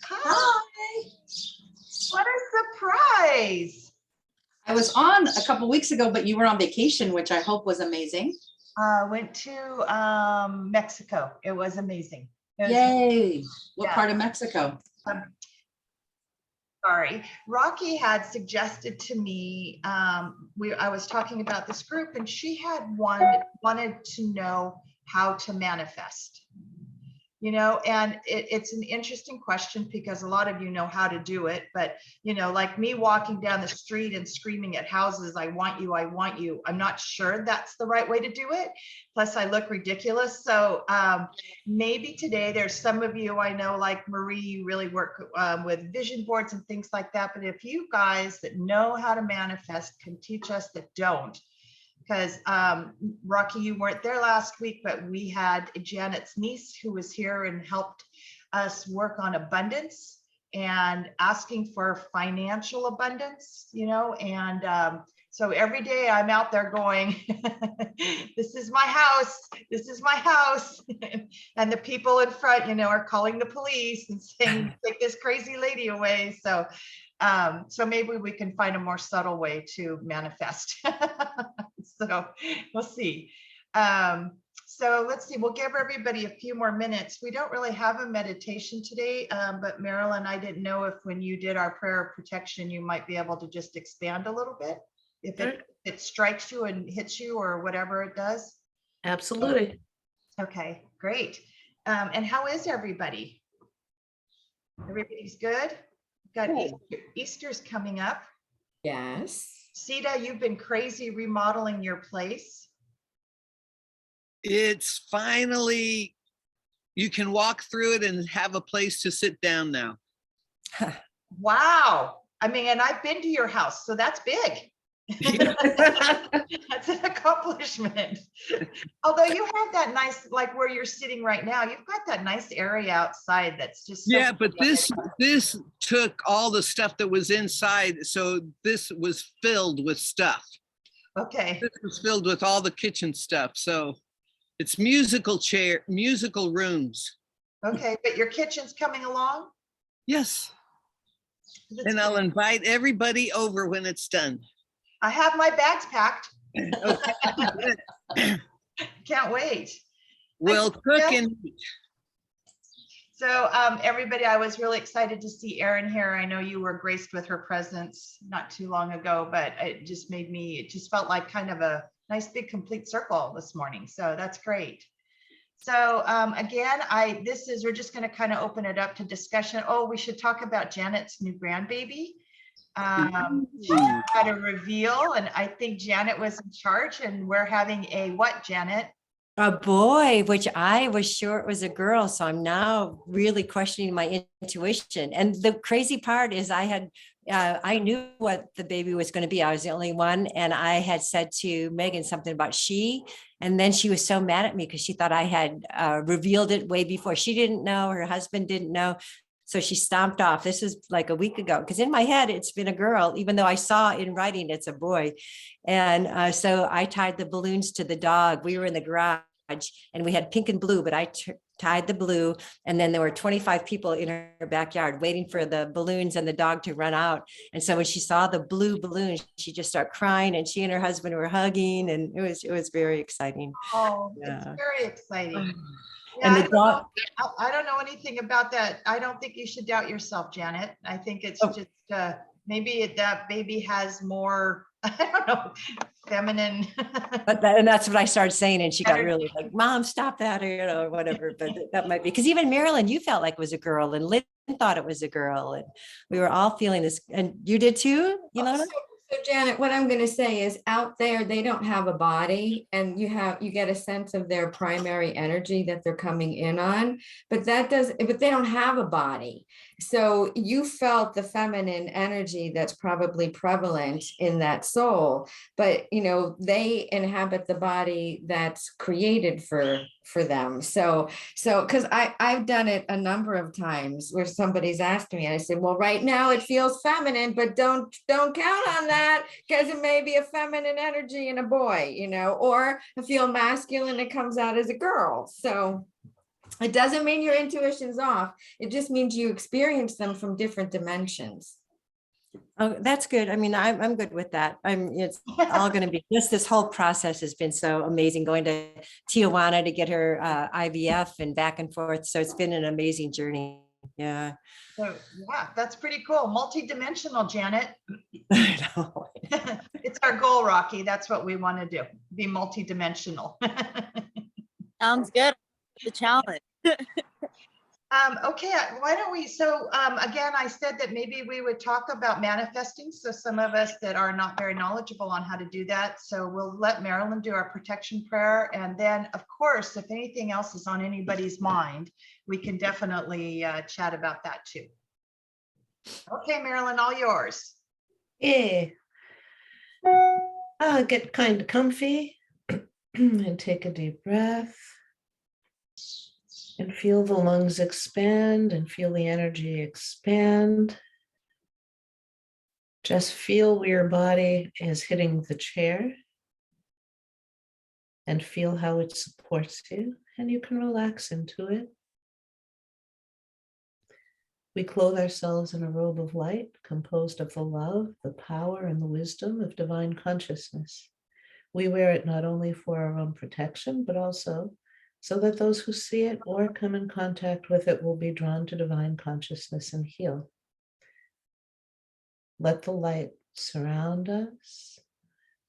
Hi. What a surprise. I was on a couple weeks ago, but you were on vacation, which I hope was amazing. Went to Mexico. It was amazing. It was, Yay. What yeah. part of Mexico? Sorry. Rocky had suggested to me, I was talking about this group and she had wanted to know how to manifest. You know, and it's an interesting question because a lot of you know how to do it, but you know, like me walking down the street and screaming at houses, I want you, I want you. I'm not sure that's the right way to do it. Plus I look ridiculous. So maybe today there's some of you I know, like Marie, you really work with vision boards and things like that. But if you guys that know how to manifest can teach us that don't, because Rocky, you weren't there last week, but we had Janet's niece who was here and helped us work on abundance and asking for financial abundance, you know, and so every day I'm out there going, this is my house, this is my house. And the people in front, you know, are calling the police and saying, take this crazy lady away. So maybe we can find a more subtle way to manifest. So we'll see. So let's see, we'll give everybody a few more minutes. We don't really have a meditation today, but Marilyn, I didn't know if when you did our prayer of protection, you might be able to just expand a little bit if it strikes you and hits you or whatever it does. Absolutely. Okay, great. And how is everybody? Everybody's good? Got Easter's coming up. Yes. Sita, you've been crazy remodeling your place. It's finally, you can walk through it and have a place to sit down now. Wow. I mean, and I've been to your house, so that's big. That's an accomplishment. Although you have that nice, like where you're sitting right now, you've got that nice area outside that's just so yeah, but this took all the stuff that was inside, so this was filled with stuff. Okay. This was filled with all the kitchen stuff, so it's musical rooms. Okay, but your kitchen's coming along? Yes. And I'll invite everybody over when it's done. I have my bags packed. Okay. Can't wait. We'll cook and eat. So everybody, I was really excited to see Erin here. I know you were graced with her presence not too long ago, but it just made me, it just felt like kind of a nice big complete circle this morning. So that's great. So again, we're just going to kind of open it up to discussion. Oh, we should talk about Janet's new grandbaby. She had a reveal, and I think Janet was in charge, and we're having a what, Janet? A boy, which I was sure it was a girl. So I'm now really questioning my intuition. And the crazy part is I knew what the baby was going to be. I was the only one. And I had said to Megan something about she, and then she was so mad at me because she thought I had revealed it way before. She didn't know, her husband didn't know. So she stomped off. This was like a week ago, because in my head, it's been a girl, even though I saw in writing, it's a boy. And so I tied the balloons to the dog. We were in the garage and we had pink and blue, but I tied the blue. And then there were 25 people in her backyard waiting for the balloons and the dog to run out. And so when she saw the blue balloons, she just started crying, and she and her husband were hugging, and it was very exciting. Oh, yeah. It's very exciting. Yeah, And the dog, I don't know anything about that. I don't think you should doubt yourself, Janet. I think it's just maybe that baby has more, I don't know, feminine. and that's what I started saying, and she got really like, "Mom, stop that," or whatever. But that might be because even Marilyn, you felt like it was a girl, and Lynn thought it was a girl, and we were all feeling this. And you did too, Ilona? So Janet, what I'm going to say is out there, they don't have a body, and you get a sense of their primary energy that they're coming in on, but they don't have a body. So you felt the feminine energy that's probably prevalent in that soul, but they inhabit the body that's created for them. So because I've done it a number of times where somebody's asked me, and I said, well, right now it feels feminine, but don't count on that, because it may be a feminine energy in a boy, or I feel masculine, it comes out as a girl. So It doesn't mean your intuition's off. It just means you experience them from different dimensions. Oh, that's good. I mean, I'm good with that. It's all going to be, just this whole process has been so amazing, going to Tijuana to get her IVF and back and forth. So it's been an amazing journey. Yeah. So, yeah, that's pretty cool. Multi-dimensional, Janet. I know. It's our goal, Rocky. That's what we want to do, be multi-dimensional. Sounds good. The challenge. Okay, why don't we, so again, I said that maybe we would talk about manifesting. So some of us that are not very knowledgeable on how to do that. So we'll let Marilyn do our protection prayer. And then, of course, if anything else is on anybody's mind, we can definitely chat about that too. Okay, Marilyn, all yours. Yeah. Get kind of comfy and take a deep breath. And feel the lungs expand and feel the energy expand. Just feel where your body is hitting the chair and feel how it supports you, and you can relax into it. We clothe ourselves in a robe of light composed of the love, the power, and the wisdom of divine consciousness. We wear it not only for our own protection, but also so that those who see it or come in contact with it will be drawn to divine consciousness and heal. Let the light surround us.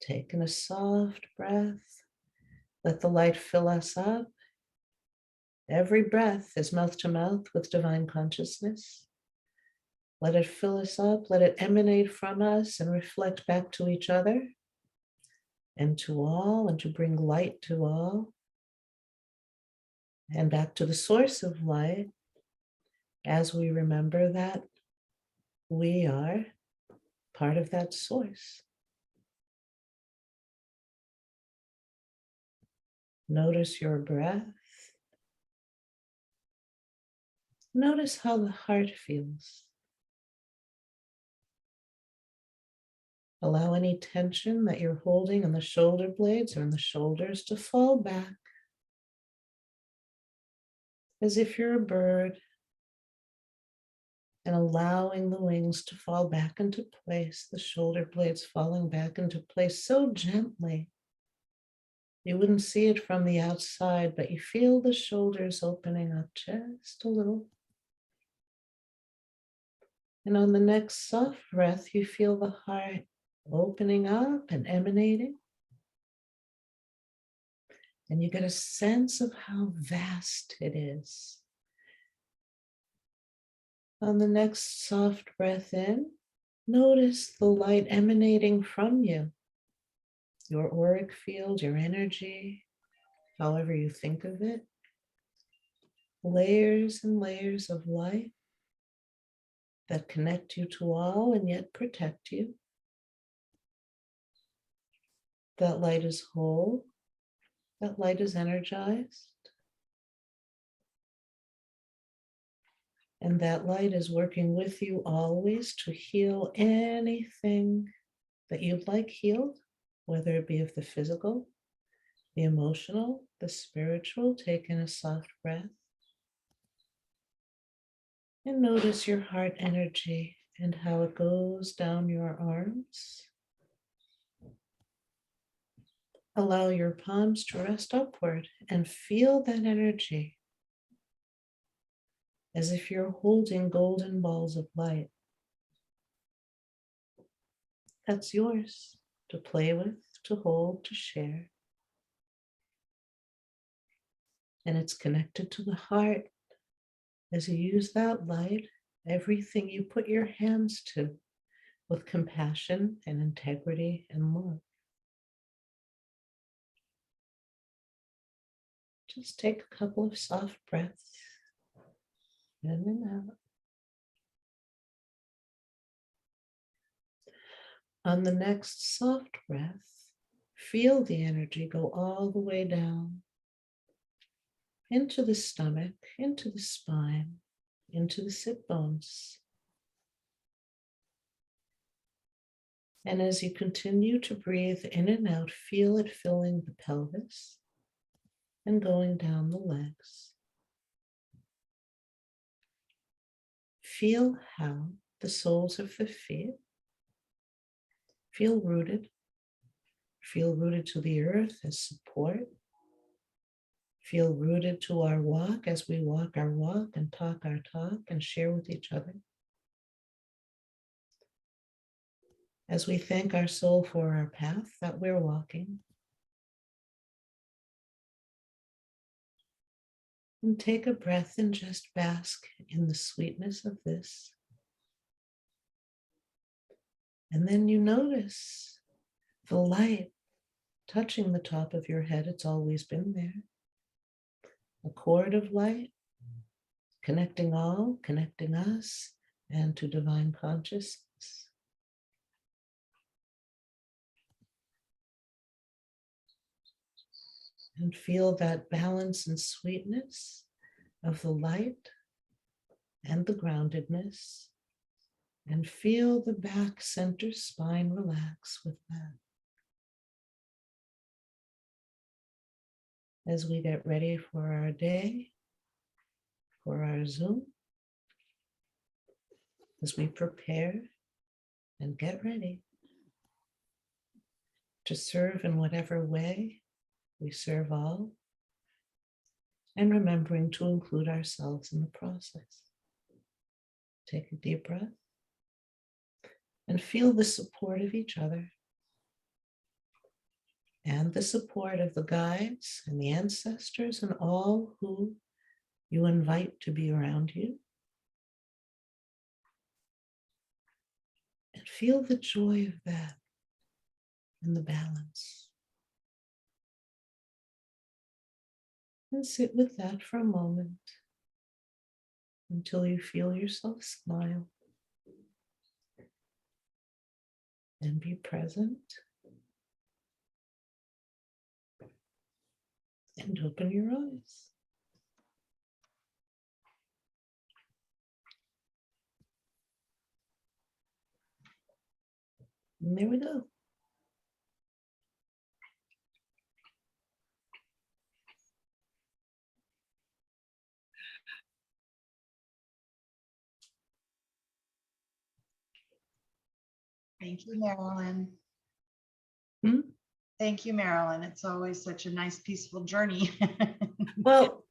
Take in a soft breath. Let the light fill us up. Every breath is mouth to mouth with divine consciousness. Let it fill us up. Let it emanate from us and reflect back to each other and to all, and to bring light to all. And back to the source of light, as we remember that we are part of that source. Notice your breath. Notice how the heart feels. Allow any tension that you're holding in the shoulder blades or in the shoulders to fall back, as if you're a bird, and allowing the wings to fall back into place, the shoulder blades falling back into place so gently. You wouldn't see it from the outside, but you feel the shoulders opening up just a little. And on the next soft breath, you feel the heart opening up and emanating. And you get a sense of how vast it is. On the next soft breath in, notice the light emanating from you, your auric field, your energy, however you think of it. Layers and layers of light that connect you to all and yet protect you. That light is whole. That light is energized. And that light is working with you always to heal anything that you'd like healed, whether it be of the physical, the emotional, the spiritual. Take in a soft breath. And notice your heart energy and how it goes down your arms. Allow your palms to rest upward and feel that energy as if you're holding golden balls of light. That's yours to play with, to hold, to share. And it's connected to the heart. As you use that light, everything you put your hands to with compassion and integrity and love. Just take a couple of soft breaths in and out. On the next soft breath, feel the energy go all the way down into the stomach, into the spine, into the sit bones. And as you continue to breathe in and out, feel it filling the pelvis and going down the legs. feel how the soles of the feet feel rooted to the earth as support, feel rooted to our walk as we walk our walk and talk our talk and share with each other. As we thank our soul for our path that we're walking. And take a breath and just bask in the sweetness of this. And then you notice the light touching the top of your head. It's always been there. A cord of light, connecting all, connecting us, and to divine consciousness. And feel that balance and sweetness of the light and the groundedness. And feel the back center spine relax with that. As we get ready for our day, for our Zoom, as we prepare and get ready to serve in whatever way we serve all, and remembering to include ourselves in the process. Take a deep breath and feel the support of each other and the support of the guides and the ancestors and all who you invite to be around you. And feel the joy of that and the balance. And sit with that for a moment until you feel yourself smile. And be present. And open your eyes. And there we go. Thank you, Marilyn. Hmm? Thank you, Marilyn. It's always such a nice, peaceful journey. Well,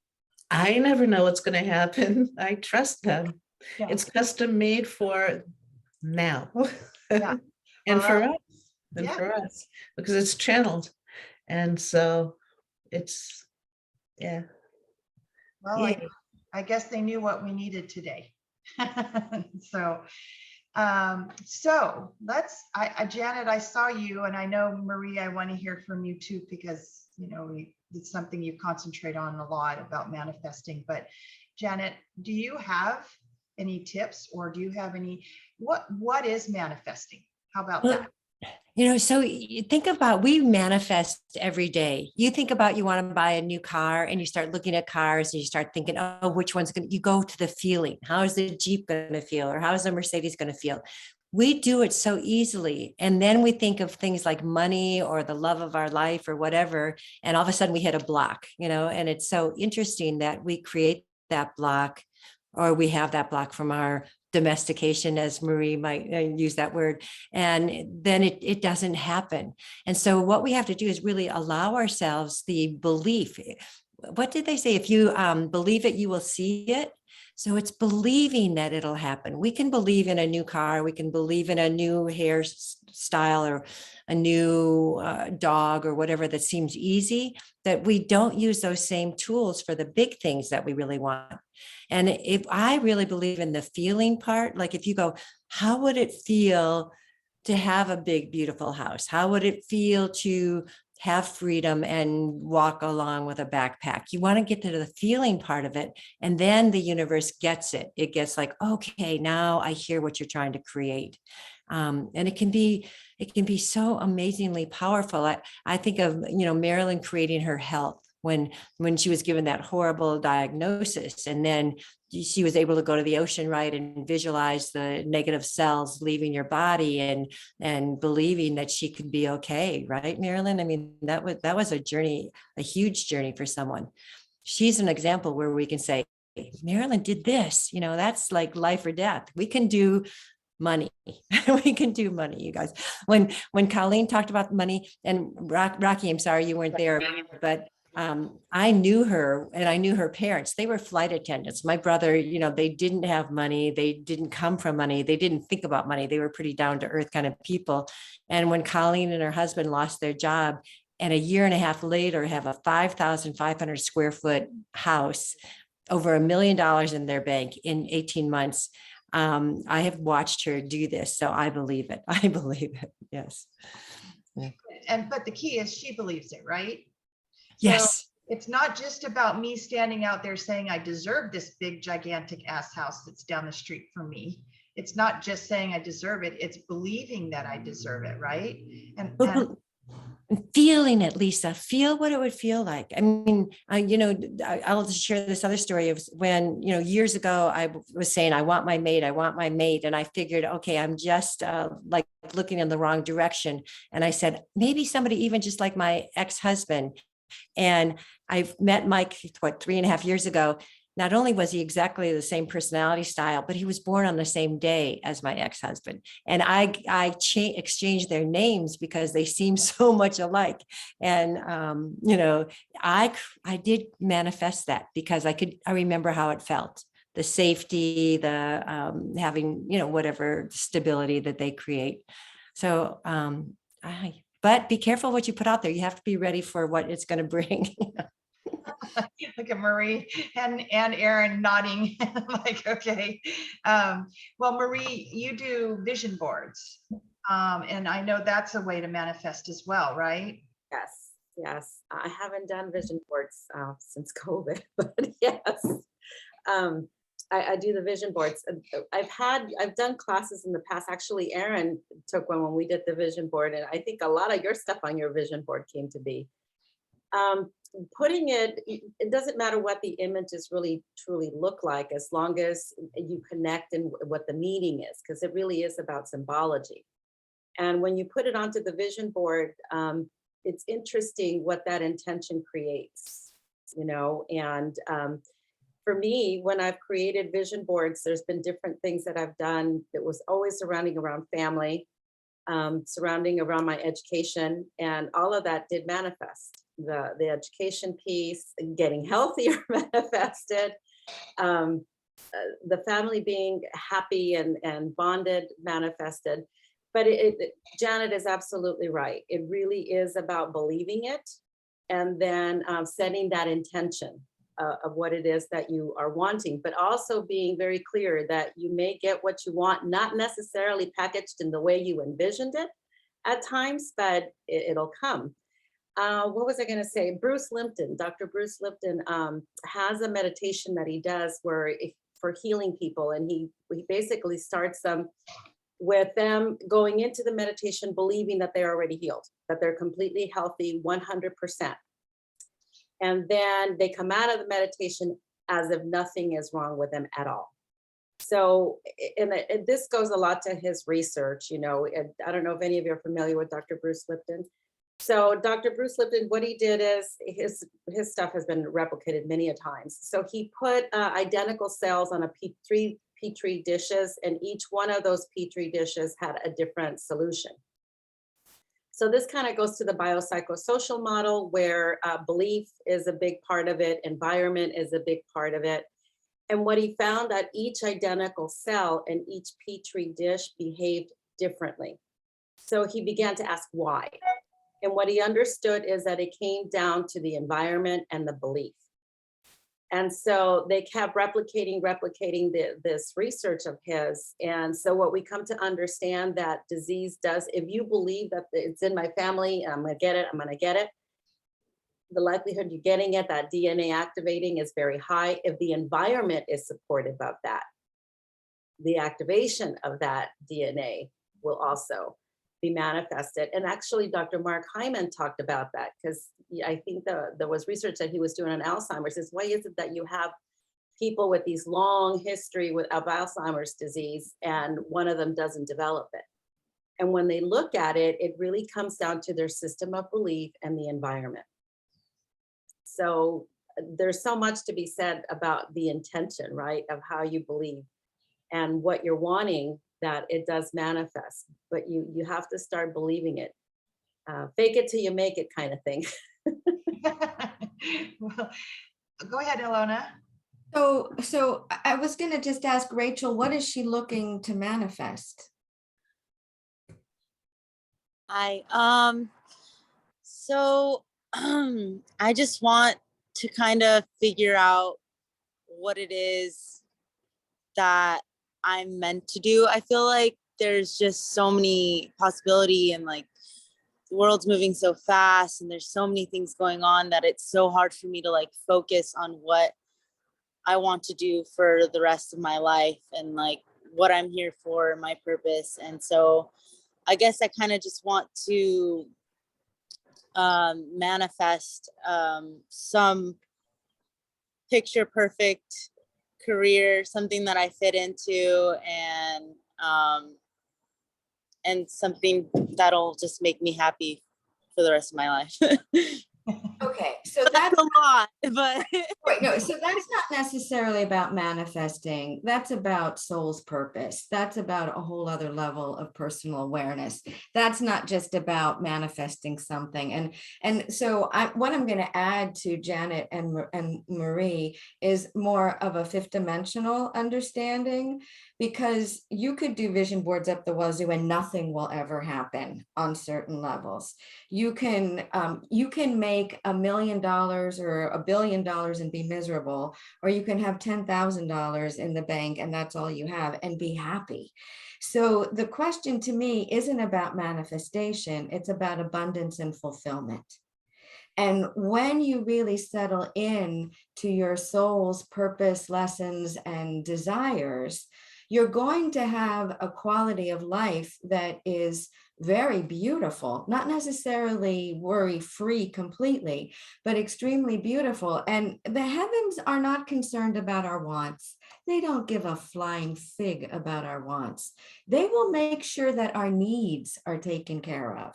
I never know what's going to happen. I trust them. Yeah. It's custom made for now. Yeah. And Well, for us, and yeah. for us, because it's channeled. And so it's, yeah. Well, Yay. I guess they knew what we needed today. So Janet, I saw you, and I know Marie, I want to hear from you too, because it's something you concentrate on a lot about manifesting. But Janet, do you have any tips, or do you have any, what is manifesting? How about that? So you think about, we manifest every day. You think about, you want to buy a new car and you start looking at cars and you start thinking, oh, which one's going to, you go to the feeling. How is the Jeep going to feel? Or how is the Mercedes going to feel? We do it so easily. And then we think of things like money or the love of our life or whatever. And all of a sudden we hit a block, and it's so interesting that we create that block, or we have that block from our domestication, as Marie might use that word, and then it doesn't happen. And so what we have to do is really allow ourselves the belief. What did they say? If you believe it, you will see it. So it's believing that it'll happen. We can believe in a new car. We can believe in a new hairstyle or a new dog or whatever that seems easy, that we don't use those same tools for the big things that we really want. And if I really believe in the feeling part, like if you go, how would it feel to have a big, beautiful house? How would it feel to have freedom and walk along with a backpack? You want to get to the feeling part of it. And then the universe gets it. It gets like, okay, now I hear what you're trying to create. And it can be so amazingly powerful. I think of, Marilyn creating her health when she was given that horrible diagnosis. And then she was able to go to the ocean, right, and visualize the negative cells leaving your body and believing that she could be okay, right, Marilyn? I mean, that was a journey, a huge journey for someone. She's an example where we can say, Marilyn did this, that's like life or death. We can do money. We can do money, you guys. When Colleen talked about money, and Rocky, I'm sorry you weren't there, but I knew her and I knew her parents. They were flight attendants. My brother, they didn't have money. They didn't come from money. They didn't think about money. They were pretty down to earth kind of people. And when Colleen and her husband lost their job, and a year and a half later have a 5,500 square foot house, over $1 million in their bank in 18 months. I have watched her do this. So I believe it. I believe it. Yes. But the key is she believes it, right? Yes. It's not just about me standing out there saying I deserve this big, gigantic ass house that's down the street from me. It's not just saying I deserve it. It's believing that I deserve it, right? And feeling it, Lisa, feel what it would feel like. I mean, I'll just share this other story of when, years ago, I was saying, I want my mate. And I figured, okay, I'm just like looking in the wrong direction. And I said, maybe somebody even just like my ex-husband. And I've met Mike, 3.5 years ago. Not only was he exactly the same personality style, but he was born on the same day as my ex-husband. And I exchanged their names because they seem so much alike. And, I did manifest that because I remember how it felt, the safety, the having, whatever stability that they create. So, but be careful what you put out there. You have to be ready for what it's going to bring. Look at Marie and Aaron nodding like, okay. Well, Marie, you do vision boards. And I know that's a way to manifest as well, right? Yes. I haven't done vision boards since COVID, but yes. I do the vision boards. I've done classes in the past. Actually, Aaron took one when we did the vision board, and I think a lot of your stuff on your vision board came to be. Putting it doesn't matter what the images really truly look like, as long as you connect in what the meaning is, because it really is about symbology. And when you put it onto the vision board, it's interesting what that intention creates, and for me, when I've created vision boards, there's been different things that I've done that was always surrounding around family, surrounding around my education, and all of that did manifest. The education piece, getting healthier manifested, the family being happy and bonded manifested. But Janet is absolutely right. It really is about believing it, and then setting that intention of what it is that you are wanting, but also being very clear that you may get what you want, not necessarily packaged in the way you envisioned it at times, but it'll come. What was I going to say? Dr. Bruce Lipton has a meditation that he does for healing people. And he basically starts them with them going into the meditation, believing that they're already healed, that they're completely healthy, 100%. And then they come out of the meditation as if nothing is wrong with them at all. So, and this goes a lot to his research, I don't know if any of you are familiar with Dr. Bruce Lipton. So Dr. Bruce Lipton, what he did is his stuff has been replicated many a times. So he put identical cells on three Petri dishes, and each one of those Petri dishes had a different solution. So this kind of goes to the biopsychosocial model, where belief is a big part of it, environment is a big part of it. And what he found, that each identical cell in each Petri dish behaved differently. So he began to ask why. And what he understood is that it came down to the environment and the belief. And so they kept replicating this research of his. And so what we come to understand that disease does, if you believe that it's in my family, I'm going to get it, the likelihood you're getting it, that DNA activating, is very high. If the environment is supportive of that, the activation of that DNA will also be manifested. And actually, Dr. Mark Hyman talked about that, because I think there was research that he was doing on Alzheimer's. Is why is it that you have people with these long history of Alzheimer's disease, and one of them doesn't develop it? And when they look at it, it really comes down to their system of belief and the environment. So there's so much to be said about the intention, right? Of how you believe and what you're wanting, that it does manifest, but you have to start believing it. Fake it till you make it kind of thing. Well, go ahead, Ilona. So I was gonna just ask Rachel, what is she looking to manifest? So I just want to kind of figure out what it is that I'm meant to do. I feel like there's just so many possibility, and like the world's moving so fast and there's so many things going on that it's so hard for me to like focus on what I want to do for the rest of my life and like what I'm here for, my purpose. And so I guess I kind of just want to manifest some picture perfect career, something that I fit into, and something that'll just make me happy for the rest of my life. Okay, so That's that's a lot, but right. No, so that's not necessarily about manifesting. That's about soul's purpose. That's about a whole other level of personal awareness. That's not just about manifesting something. And so what I'm going to add to Janet and Marie is more of a fifth dimensional understanding, because you could do vision boards up the wazoo and nothing will ever happen on certain levels. You can make $1 million or $1 billion and be miserable, or you can have $10,000 in the bank and that's all you have and be happy. So the question to me isn't about manifestation, it's about abundance and fulfillment. And when you really settle in to your soul's purpose, lessons, and desires, you're going to have a quality of life that is very beautiful, not necessarily worry-free completely, but extremely beautiful. And the heavens are not concerned about our wants. They don't give a flying fig about our wants. They will make sure that our needs are taken care of.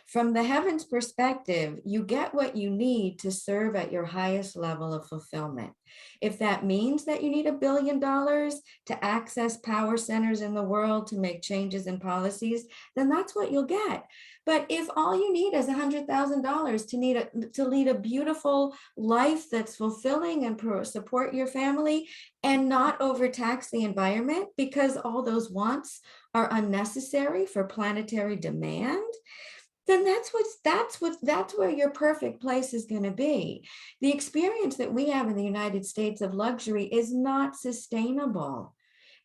From the heavens perspective, you get what you need to serve at your highest level of fulfillment. If that means that you need $1 billion to access power centers in the world to make changes in policies, then that's what you'll get. But if all you need is $100,000 to lead a beautiful life that's fulfilling and support your family and not overtax the environment, because all those wants are unnecessary for planetary demand, then that's where your perfect place is going to be. The experience that we have in the United States of luxury is not sustainable,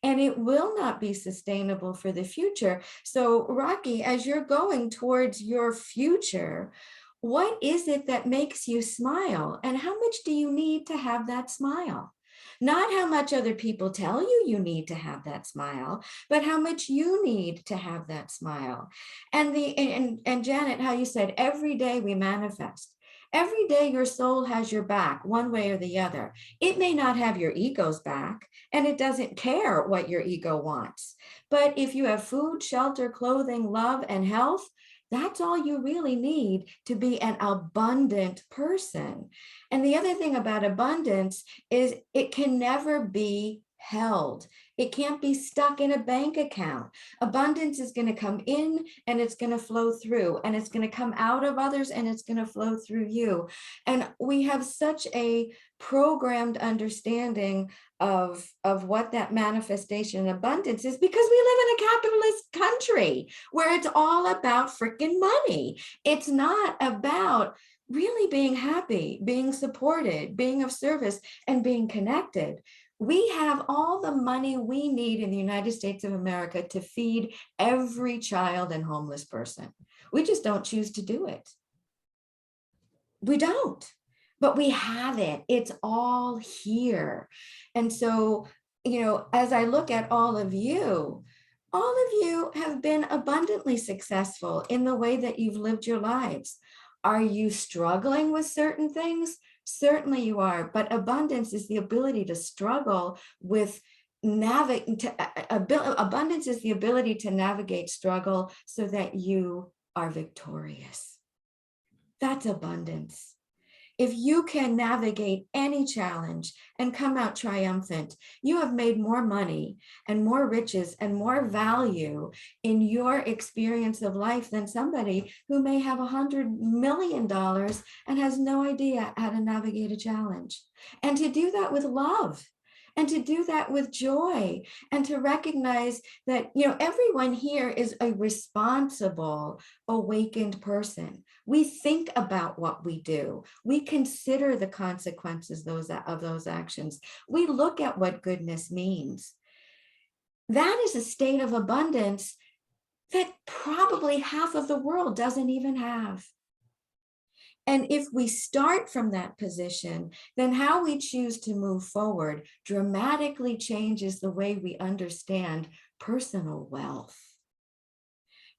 and it will not be sustainable for the future. So Rocky, as you're going towards your future, what is it that makes you smile, and how much do you need to have that smile? Not how much other people tell you you need to have that smile, but how much you need to have that smile. And Janet, how you said every day we manifest. Every day your soul has your back one way or the other. It may not have your ego's back, and it doesn't care what your ego wants. But if you have food, shelter, clothing, love, and health, that's all you really need to be an abundant person. And the other thing about abundance is it can never be held. It can't be stuck in a bank account. Abundance is going to come in and it's going to flow through, and it's going to come out of others and it's going to flow through you. And we have such a programmed understanding of what that manifestation and abundance is, because we live in a capitalist country where it's all about freaking money. It's not about really being happy, being supported, being of service, and being connected. We have all the money we need in the United States of America to feed every child and homeless person. We just don't choose to do it. We don't, but we have it. It's all here. And so, as I look at all of you have been abundantly successful in the way that you've lived your lives. Are you struggling with certain things? Certainly you are, but abundance is the ability to struggle with abundance is the ability to navigate struggle so that you are victorious. That's abundance. If you can navigate any challenge and come out triumphant, you have made more money and more riches and more value in your experience of life than somebody who may have $100 million and has no idea how to navigate a challenge. And to do that with love, and to do that with joy, and to recognize that, you know, everyone here is a responsible, awakened person. We think about what we do. We consider the consequences of those actions. We look at what goodness means. That is a state of abundance that probably half of the world doesn't even have. And if we start from that position, then how we choose to move forward dramatically changes the way we understand personal wealth.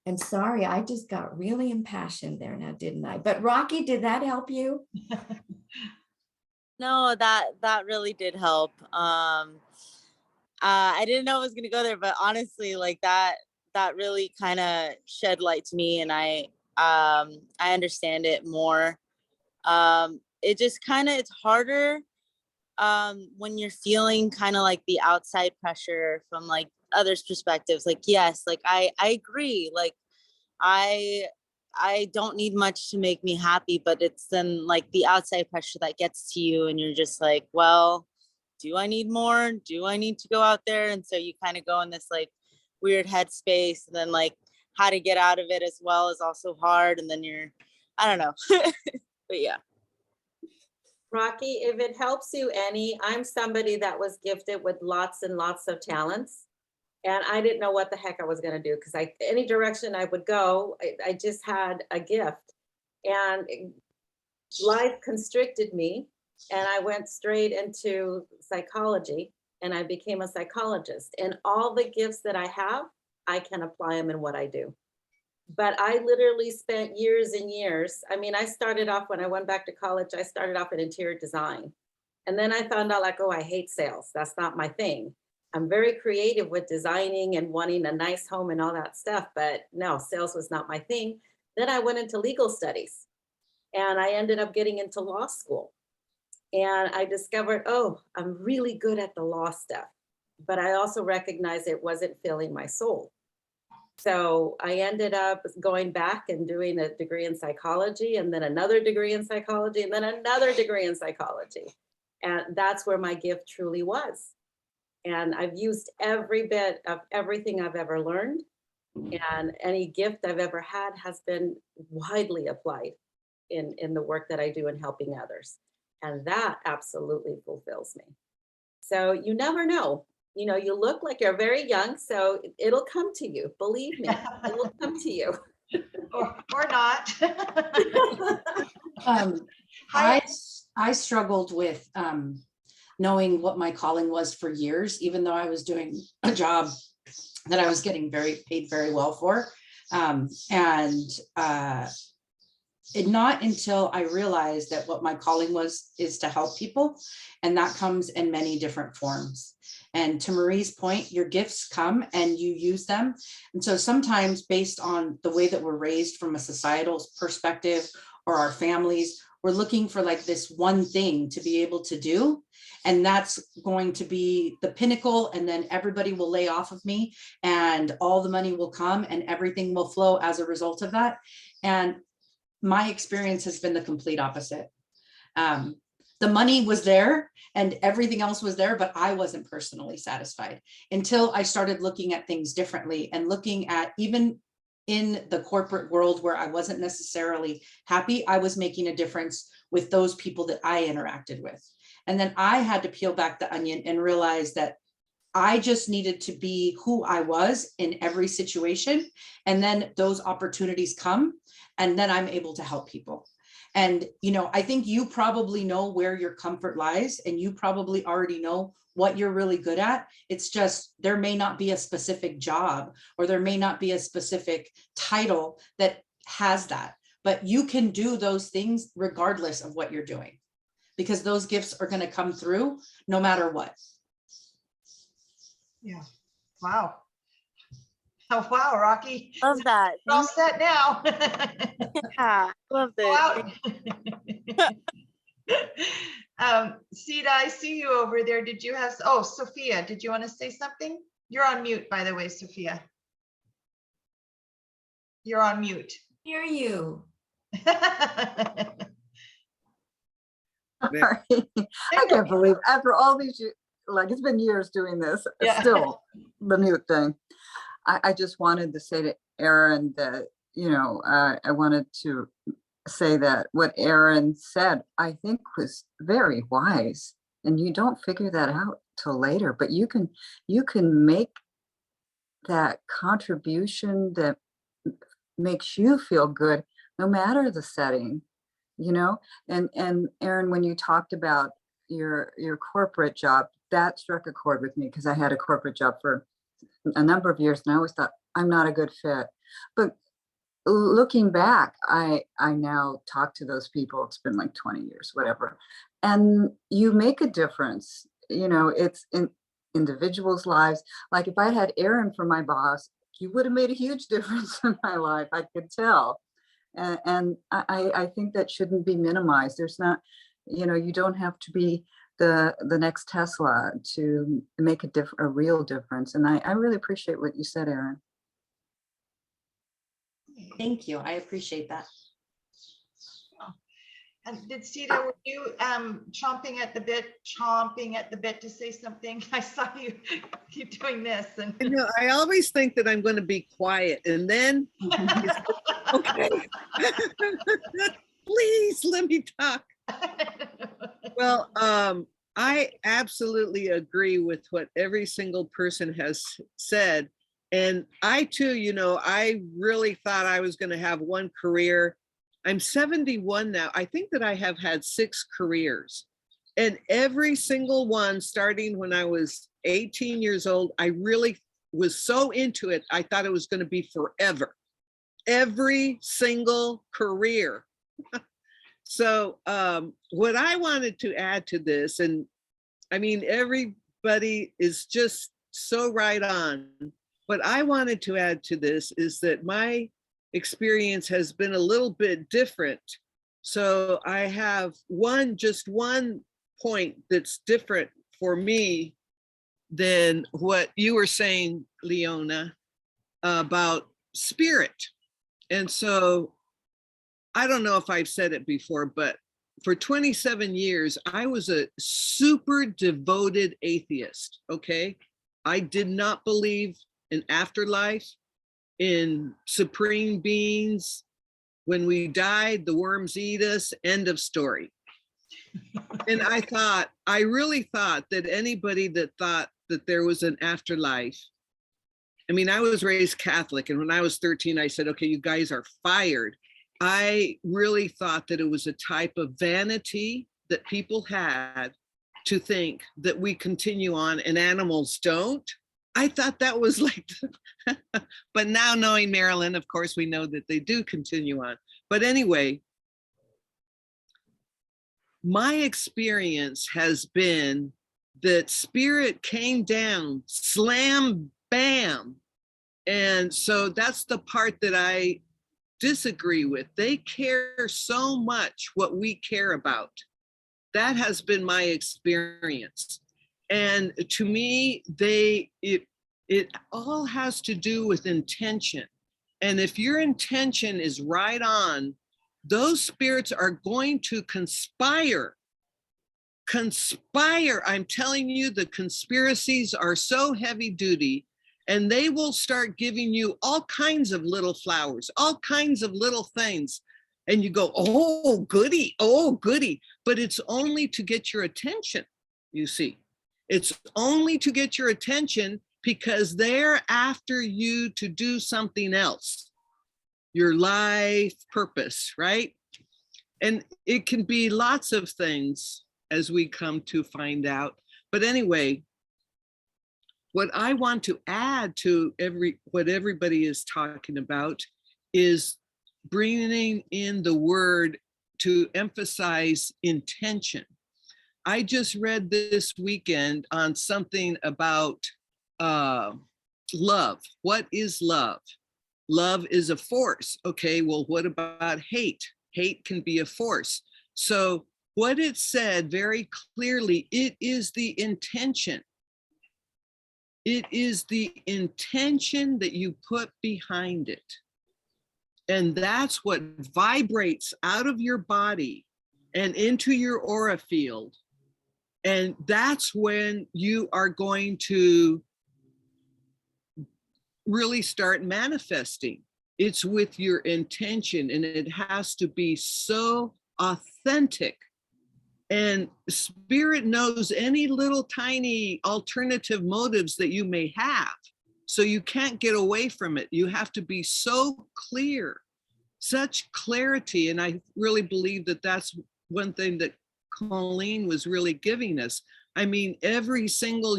And sorry, I just got really impassioned there now, didn't I? But Rocky, did that help you? No, that really did help. I didn't know I was gonna go there, but honestly, like that really kind of shed light to me, and I understand it more. It just kind of, it's harder when you're feeling kind of like the outside pressure from like others' perspectives. Like, yes, like I agree. Like I don't need much to make me happy, but it's then like the outside pressure that gets to you, and you're just like, well, do I need more? Do I need to go out there? And so you kind of go in this like weird headspace, and then like how to get out of it as well is also hard. And then I don't know. But yeah. Rocky, if it helps you any, I'm somebody that was gifted with lots and lots of talents. And I didn't know what the heck I was going to do, because any direction I would go, I just had a gift. And life constricted me, and I went straight into psychology, and I became a psychologist. And all the gifts that I have, I can apply them in what I do. But I literally spent years and years. I mean, I started off, when I went back to college, I started off in interior design. And then I found out like, oh, I hate sales. That's not my thing. I'm very creative with designing and wanting a nice home and all that stuff, but no, sales was not my thing. Then I went into legal studies, and I ended up getting into law school. And I discovered, oh, I'm really good at the law stuff, but I also recognized it wasn't filling my soul. So I ended up going back and doing a degree in psychology, and then another degree in psychology, and then another degree in psychology. And that's where my gift truly was. And I've used every bit of everything I've ever learned, and any gift I've ever had has been widely applied in the work that I do in helping others. And that absolutely fulfills me. So you never know. You know, you look like you're very young, so it'll come to you. Believe me, it will come to you. or not. I struggled with knowing what my calling was for years, even though I was doing a job that I was getting paid very well for. Not until I realized that what my calling is to help people. And that comes in many different forms. And to Marie's point, your gifts come and you use them. And so sometimes, based on the way that we're raised from a societal perspective or our families, we're looking for like this one thing to be able to do. And that's going to be the pinnacle. And then everybody will lay off of me, and all the money will come, and everything will flow as a result of that. And my experience has been the complete opposite. The money was there and everything else was there, but I wasn't personally satisfied until I started looking at things differently, and looking at, even in the corporate world where I wasn't necessarily happy, I was making a difference with those people that I interacted with. And then I had to peel back the onion and realize that I just needed to be who I was in every situation. And then those opportunities come, and then I'm able to help people. And, you know, I think you probably know where your comfort lies, and you probably already know what you're really good at. It's just, there may not be a specific job, or there may not be a specific title that has that, but you can do those things regardless of what you're doing, because those gifts are going to come through no matter what. Yeah. Wow. Oh, wow, Rocky. Love that. We're all set now. Yeah, love Go this. out. Sita, I see you over there. Did you have, oh, Sophia, did you want to say something? You're on mute, by the way, Sophia. You're on mute. Hear you. There. Sorry. I can't believe after all these years, like it's been years doing this, it's Yeah. still the mute thing. I just wanted to say to Erin that, you know, I wanted to say that what Erin said, I think was very wise. And you don't figure that out till later, but you can make that contribution that makes you feel good, no matter the setting, you know. And Erin, when you talked about your corporate job, that struck a chord with me because I had a corporate job for a number of years and I always thought I'm not a good fit. But looking back, I now talk to those people. It's been like 20 years, whatever, and you make a difference. You know, it's in individuals' lives. Like if I had Erin for my boss, you would have made a huge difference in my life. I could tell. And I think that shouldn't be minimized. There's not, you know, you don't have to be the next Tesla to make a real difference. And I really appreciate what you said, Erin. Thank you. I appreciate that. And did Sita, were you chomping at the bit to say something? I saw you keep doing this. And You know, I always think that I'm going to be quiet and then, okay, please let me talk. Well, I absolutely agree with what every single person has said. And I too, you know, I really thought I was going to have one career. I'm 71 now. I think that I have had 6 careers. And every single one, starting when I was 18 years old, I really was so into it. I thought it was going to be forever. Every single career. So what I wanted to add to this, and I mean, everybody is just so right on. What I wanted to add to this is that my experience has been a little bit different. So I have just one point that's different for me than what you were saying, Ilona, about spirit. And so I don't know if I've said it before, but for 27 years, I was a super devoted atheist, okay? I did not believe in afterlife, in supreme beings. When we died, the worms eat us, end of story. And I really thought that anybody that thought that there was an afterlife, I mean, I was raised Catholic, and when I was 13, I said, okay, you guys are fired. I really thought that it was a type of vanity that people had to think that we continue on and animals don't. I thought that was like, but now knowing Marilyn, of course, we know that they do continue on. But anyway, my experience has been that spirit came down, slam, bam. And so that's the part that I disagree with. They care so much what we care about. That has been my experience. And to me, it all has to do with intention. And if your intention is right on, those spirits are going to conspire. I'm telling you, the conspiracies are so heavy duty, and they will start giving you all kinds of little flowers, all kinds of little things. And you go, oh, goody, oh, goody. But it's only to get your attention, you see. It's only to get your attention because they're after you to do something else. Your life purpose, right? And it can be lots of things as we come to find out. But anyway, what I want to add to what everybody is talking about is bringing in the word to emphasize intention. I just read this weekend on something about love. What is love? Love is a force. Okay, well, what about hate? Hate can be a force. So what it said very clearly, it is the intention. It is the intention that you put behind it. And that's what vibrates out of your body and into your aura field. And that's when you are going to really start manifesting. It's with your intention, and it has to be so authentic. And spirit knows any little tiny alternative motives that you may have. So you can't get away from it. You have to be so clear, such clarity. And I really believe that that's one thing that Colleen was really giving us. I mean, every single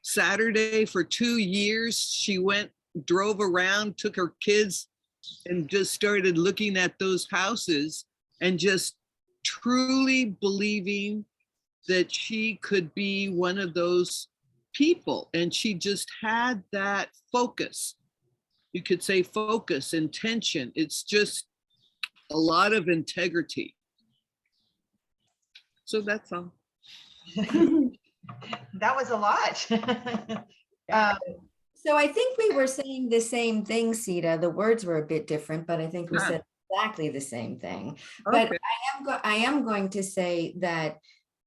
Saturday for 2 years, she drove around, took her kids and just started looking at those houses and just truly believing that she could be one of those people. And she just had that focus. You could say focus, intention. It's just a lot of integrity. So that's all. That was a lot. So I think we were saying the same thing, Sita. The words were a bit different, but I think we said exactly the same thing. But Okay. I am going to say that,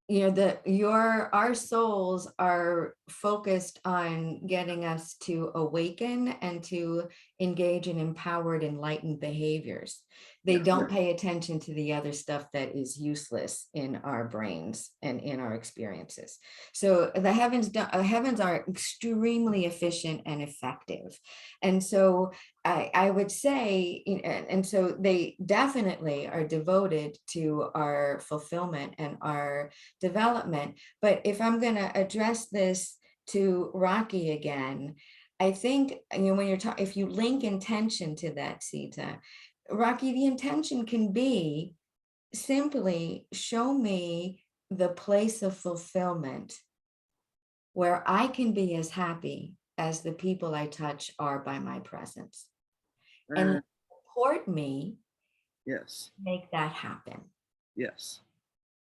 you know, our souls are focused on getting us to awaken and to engage in empowered, enlightened behaviors. They don't pay attention to the other stuff that is useless in our brains and in our experiences. So the heavens are extremely efficient and effective. And so I would say, and so they definitely are devoted to our fulfillment and our development. But if I'm going to address this to Rocky again, I think, you know, when you're talking, if you link intention to that, Sita, Rocky, the intention can be simply show me the place of fulfillment where I can be as happy as the people I touch are by my presence, and support me. Yes. Make that happen. Yes.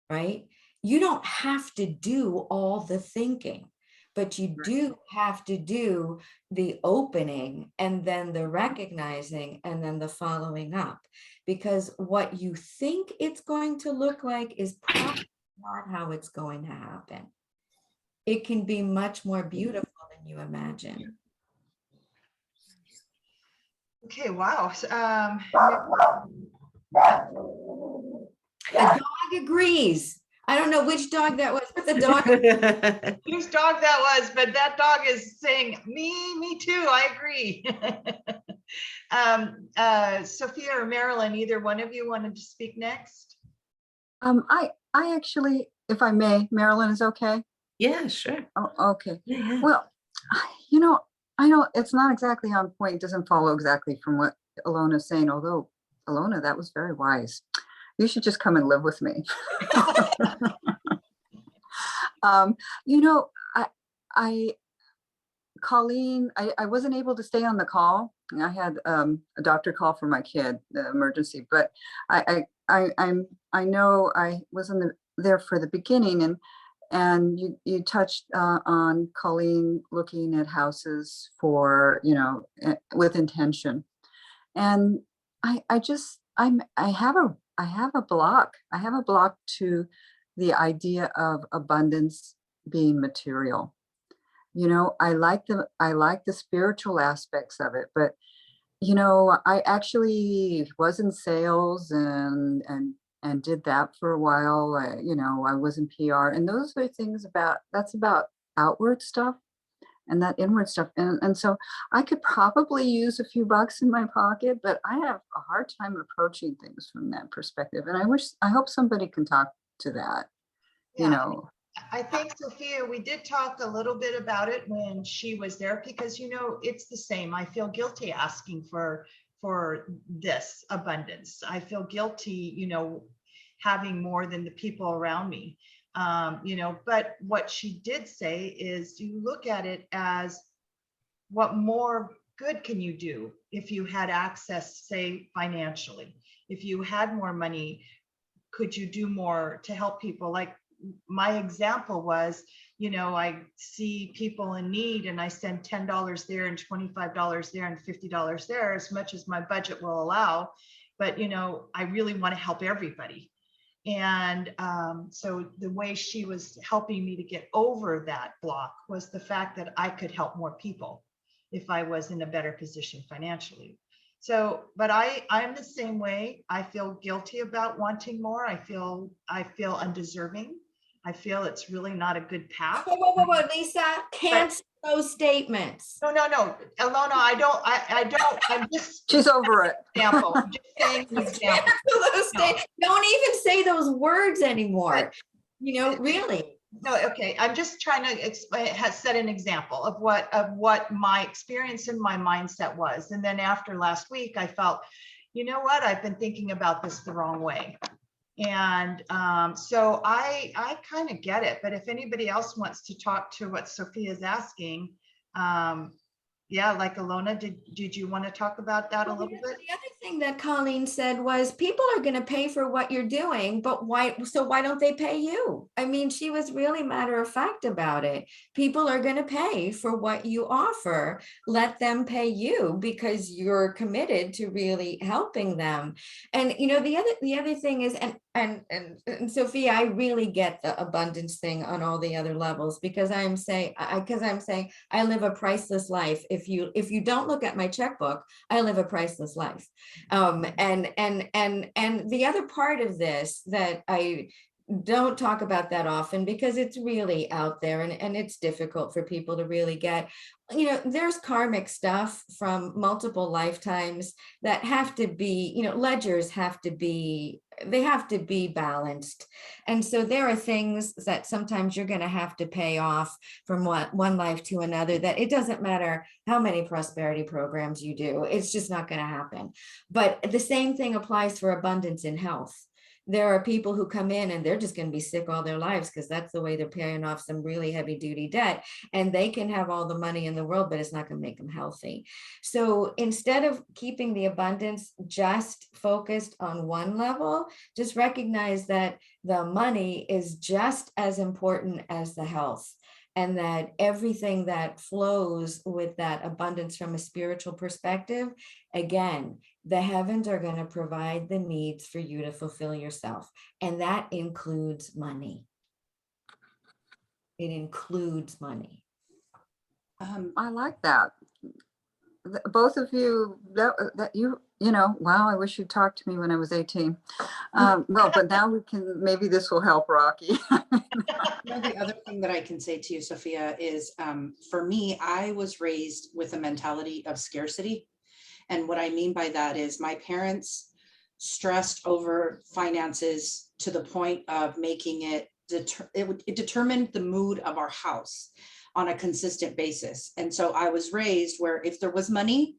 Right? You don't have to do all the thinking, but you do have to do the opening and then the recognizing and then the following up, because what you think it's going to look like is probably not how it's going to happen. It can be much more beautiful than you imagine. Okay, wow. The dog agrees. I don't know which dog that was, but the dog. Whose dog that was, but that dog is saying, me too, I agree. Sophia or Marilyn, either one of you wanted to speak next? I actually, if I may, Marilyn, is okay? Yeah, sure. Oh, okay. Yeah. Well, you know, I know it's not exactly on point, doesn't follow exactly from what Ilona's saying, although Ilona, that was very wise. You should just come and live with me. You know, Colleen, I wasn't able to stay on the call. I had a doctor call for my kid, the emergency, but I know I wasn't there for the beginning, and you touched on Colleen looking at houses for, you know, with intention, and I have a block. I have a block to the idea of abundance being material. You know, I like the spiritual aspects of it, but you know, I actually was in sales and did that for a while. You know, I was in PR, and those are things that's about outward stuff and that inward stuff. And so I could probably use a few bucks in my pocket, but I have a hard time approaching things from that perspective. And I hope somebody can talk to that, you know. I think, Sophia, we did talk a little bit about it when she was there, because, you know, it's the same. I feel guilty asking for this abundance. I feel guilty, you know, having more than the people around me. You know, but what she did say is, you look at it as, what more good can you do if you had access, say, financially, if you had more money could you do more to help people? Like my example was, I see people in need and I send $10 there and $25 there and $50 there, as much as my budget will allow. But, I really want to help everybody. And so the way she was helping me to get over that block was the fact that I could help more people if I was in a better position financially. So, but I'm the same way. I feel guilty about wanting more. I feel undeserving. I feel it's really not a good path. Whoa, Lisa, cancel those statements. No, Ilona, I don't, I'm just. She's over it. Example, I'm just saying an example. Don't even say those words anymore. Really. No, okay. I'm just trying to explain, set an example of what my experience and my mindset was. And then after last week, I felt, you know what, I've been thinking about this the wrong way. And so I kind of get it. But if anybody else wants to talk to what Sophia's asking, yeah, like Ilona, did you want to talk about that a little bit? The other thing that Colleen said was people are going to pay for what you're doing, but why don't they pay you? I mean, she was really matter of fact about it. People are going to pay for what you offer. Let them pay you because you're committed to really helping them. And the other thing is, and Sophia, I really get the abundance thing on all the other levels, because I'm saying I live a priceless life. If you don't look at my checkbook, I live a priceless life. And the other part of this that I don't talk about that often, because it's really out there and it's difficult for people to really get, there's karmic stuff from multiple lifetimes that have to be, ledgers have to be balanced. And so there are things that sometimes you're going to have to pay off from one life to another, that it doesn't matter how many prosperity programs you do, it's just not going to happen. But the same thing applies for abundance in health. There are people who come in and they're just going to be sick all their lives because that's the way they're paying off some really heavy duty debt, and they can have all the money in the world, but it's not going to make them healthy. So instead of keeping the abundance just focused on one level, just recognize that the money is just as important as the health, and that everything that flows with that abundance from a spiritual perspective, again, the heavens are going to provide the needs for you to fulfill yourself. And that includes money. It includes money. I like that. Both of you, wow, I wish you'd talked to me when I was 18. Well, but now maybe this will help Rocky. The other thing that I can say to you, Sophia, is for me, I was raised with a mentality of scarcity. And what I mean by that is my parents stressed over finances to the point of making it determined the mood of our house on a consistent basis. And so I was raised where if there was money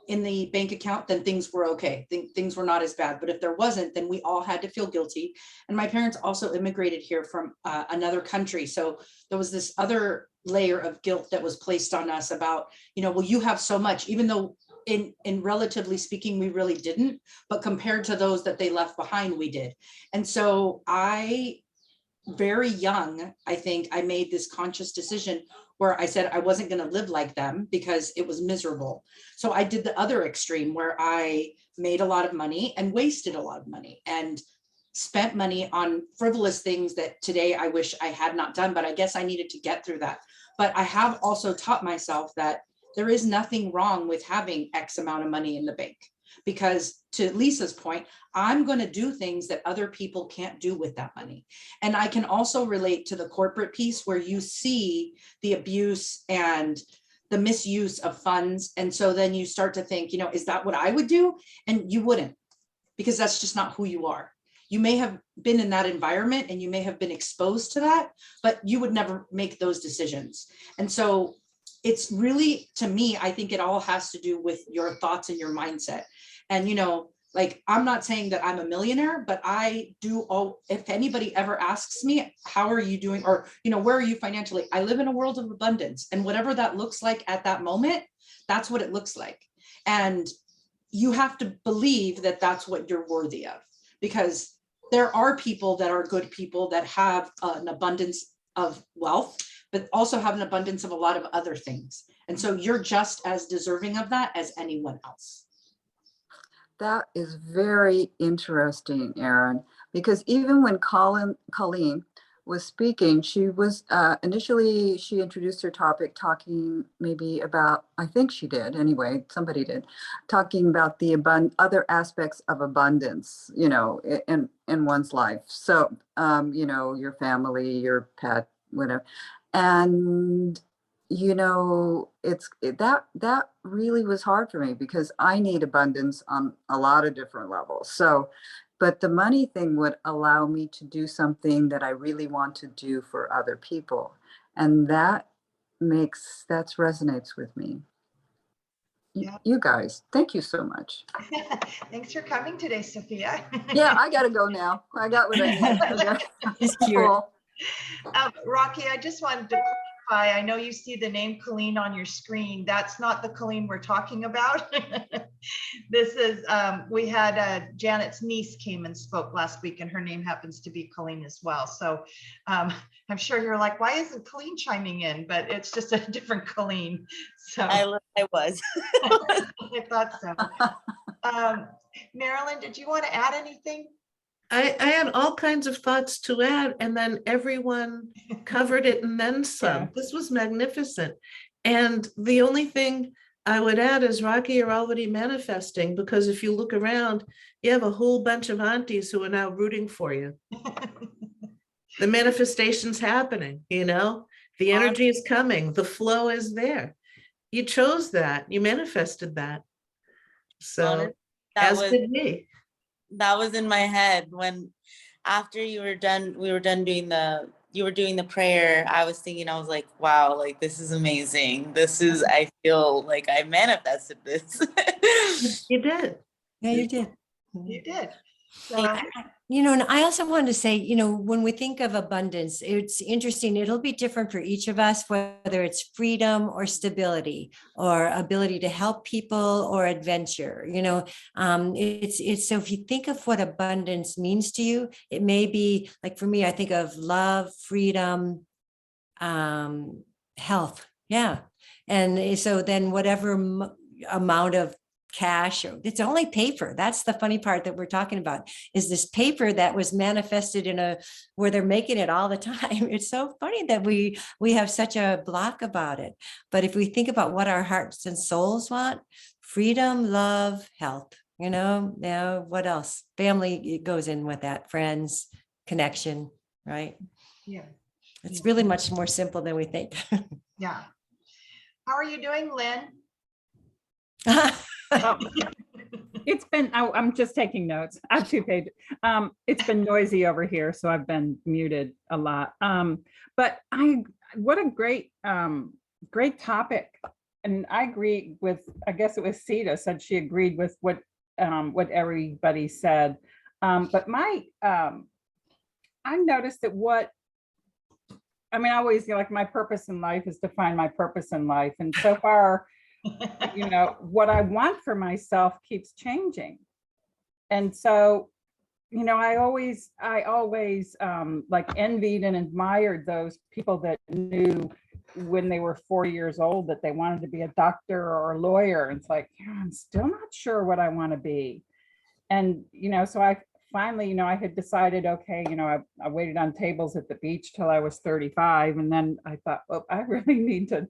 in the bank account, then things were okay. Things were not as bad. But if there wasn't, then we all had to feel guilty. And my parents also immigrated here from another country. So there was this other layer of guilt that was placed on us about, well, you have so much, even though in relatively speaking, we really didn't, but compared to those that they left behind, we did. And so very young, I think I made this conscious decision where I said I wasn't going to live like them because it was miserable. So I did the other extreme where I made a lot of money and wasted a lot of money and spent money on frivolous things that today I wish I had not done, but I guess I needed to get through that. But I have also taught myself that there is nothing wrong with having X amount of money in the bank, because to Lisa's point, I'm going to do things that other people can't do with that money. And I can also relate to the corporate piece where you see the abuse and the misuse of funds. And so then you start to think, is that what I would do? And you wouldn't, because that's just not who you are. You may have been in that environment and you may have been exposed to that, but you would never make those decisions. And so it's really, to me, I think it all has to do with your thoughts and your mindset. And, like, I'm not saying that I'm a millionaire, but I do if anybody ever asks me, how are you doing? Or, where are you financially? I live in a world of abundance, and whatever that looks like at that moment, that's what it looks like. And you have to believe that that's what you're worthy of, because there are people that are good people that have an abundance of wealth, but also have an abundance of a lot of other things. And so you're just as deserving of that as anyone else. That is very interesting, Erin, because even when Colleen was speaking, she was initially, she introduced her topic talking maybe about, I think she did anyway, somebody did, talking about the other aspects of abundance, you know, in one's life. So, you know, your family, your pet, whatever. And you know, that really was hard for me because I need abundance on a lot of different levels. So, but the money thing would allow me to do something that I really want to do for other people. And that resonates with me. Yeah. You guys, thank you so much. Thanks for coming today, Sophia. Yeah, I gotta go now. I got what I need. Okay. It's cute. Cool. Rocky, I just wanted to clarify, I know you see the name Colleen on your screen. That's not the Colleen we're talking about. This is, we had Janet's niece came and spoke last week, and her name happens to be Colleen as well. So I'm sure you're like, why isn't Colleen chiming in? But it's just a different Colleen. So I was. I thought so. Marilyn, did you want to add anything? I had all kinds of thoughts to add, and then everyone covered it and then some. Yeah. This was magnificent. And the only thing I would add is, Rocky, you're already manifesting, because if you look around, you have a whole bunch of aunties who are now rooting for you. The manifestation's happening, you know, the energy is coming, the flow is there. You chose that, you manifested that. So as did me. That was in my head when, after you were done, we were done doing you were doing the prayer. I was thinking, I was like, wow, like, this is amazing. I feel like I manifested this. You did. Yeah, you did. You did. You know, and I also wanted to say, you know, when we think of abundance, it's interesting. It'll be different for each of us, whether it's freedom or stability or ability to help people or adventure. You know, it's so if you think of what abundance means to you, it may be like, for me, I think of love, freedom, health. Yeah. And so then whatever amount of cash, it's only paper. That's the funny part that we're talking about, is this paper that was manifested where they're making it all the time. It's so funny that we have such a block about it. But if we think about what our hearts and souls want, freedom, love, health, you know, now what else? Family, it goes in with that, friends, connection, right? Yeah. It's really much more simple than we think. Yeah. How are you doing, Lynn? Oh, it's been, I'm just taking notes. I have 2 pages. It's been noisy over here, so I've been muted a lot. But what a great topic. And I agree with, I guess it was Sita said she agreed with what everybody said. But I noticed that I always, like, my purpose in life is to find my purpose in life. And so far, you know, what I want for myself keeps changing. And so, you know, I always like envied and admired those people that knew when they were 4 years old that they wanted to be a doctor or a lawyer. It's like, yeah, I'm still not sure what I want to be. And, you know, so I finally, you know, I had decided, okay, you know, I waited on tables at the beach till I was 35. And then I thought, well, I really need to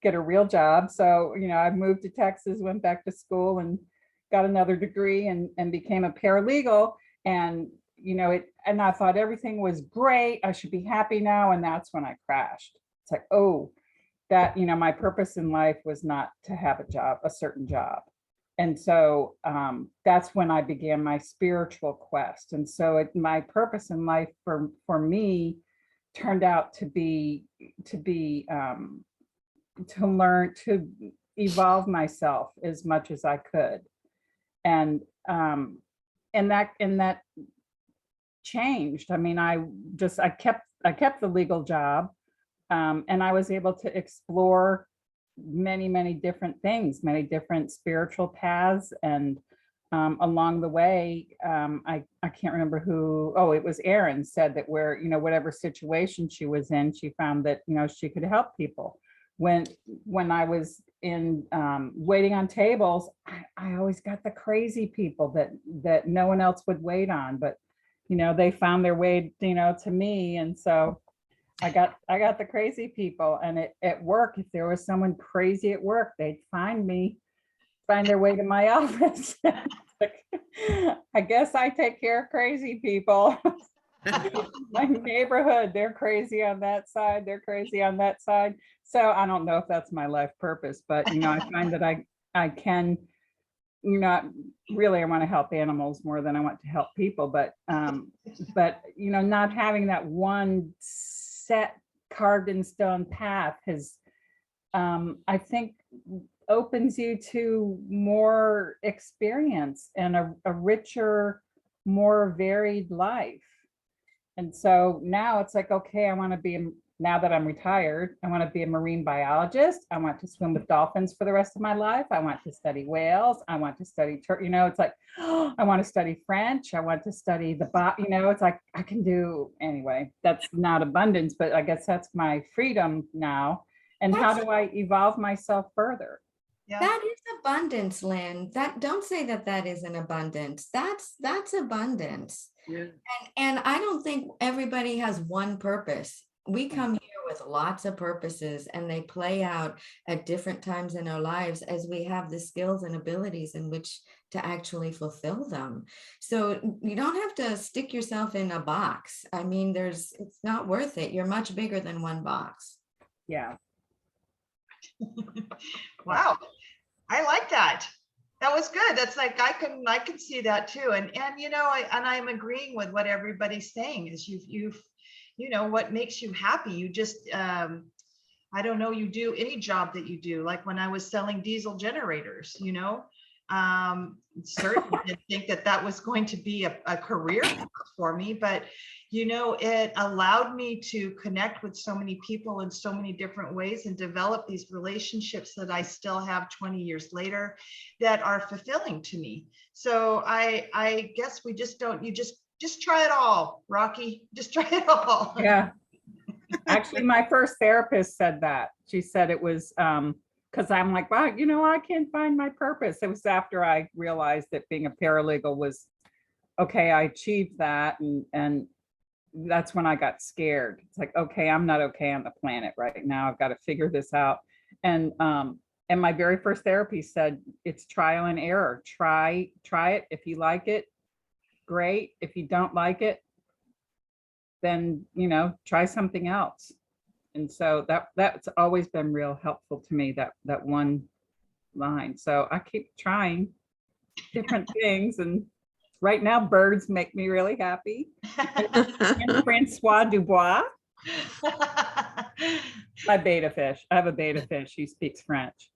get a real job. So, you know, I moved to Texas, went back to school and got another degree and became a paralegal. And, you know, and I thought everything was great. I should be happy now. And that's when I crashed. It's like, oh, that, you know, my purpose in life was not to have a certain job. And so that's when I began my spiritual quest. And so my purpose in life for me turned out to be to learn to evolve myself as much as I could. And that changed. I mean, I kept the legal job, and I was able to explore many different things, many different spiritual paths, and along the way, I can't remember who, oh, it was Erin said that where, you know, whatever situation she was in, she found that, you know, she could help people. When I was in waiting on tables, I always got the crazy people that no one else would wait on, but you know, they found their way, you know, to me. And so I got the crazy people. And at work, if there was someone crazy at work, they'd find their way to my office. Like, I guess I take care of crazy people. My neighborhood, they're crazy on that side, they're crazy on that side. So I don't know if that's my life purpose, but you know, I find that I can, you know, really I want to help animals more than I want to help people, but you know, not having that one set carved in stone path has I think opens you to more experience and a richer, more varied life. And so now it's like, okay, I want to be, now that I'm retired, I want to be a marine biologist. I want to swim with dolphins for the rest of my life. I want to study whales. I want to study, you know, it's like, oh, I want to study French. I want to study you know, it's like, I can do, anyway, that's not abundance, but I guess that's my freedom now. And how do I evolve myself further? Yeah. That is abundance, Lynn. Don't say that isn't abundance. That's abundance. Yeah. And I don't think everybody has one purpose. We come here with lots of purposes and they play out at different times in our lives as we have the skills and abilities in which to actually fulfill them. So you don't have to stick yourself in a box. I mean, it's not worth it. You're much bigger than one box. Yeah. Wow, I like that. That was good. That's like I can see that too. And you know, I'm agreeing with what everybody's saying is you've you know what makes you happy. You just I don't know, you do any job that you do, like when I was selling diesel generators, you know, certainly didn't think that was going to be a career for me, but you know, it allowed me to connect with so many people in so many different ways and develop these relationships that I still have 20 years later that are fulfilling to me. So I guess we just don't, you just try it all, Rocky, just try it all. Yeah. Actually, my first therapist said that. She said it was because I'm like, wow, you know, I can't find my purpose. It was after I realized that being a paralegal was okay. I achieved that, and that's when I got scared. It's like, okay, I'm not okay on the planet right now. I've got to figure this out. And my very first therapy said it's trial and error. Try it. If you like it, great. If you don't like it, then, you know, try something else. And so that's always been real helpful to me, that one line. So I keep trying different things. And right now, birds make me really happy. And Francois Dubois, my beta fish. I have a beta fish. He speaks French.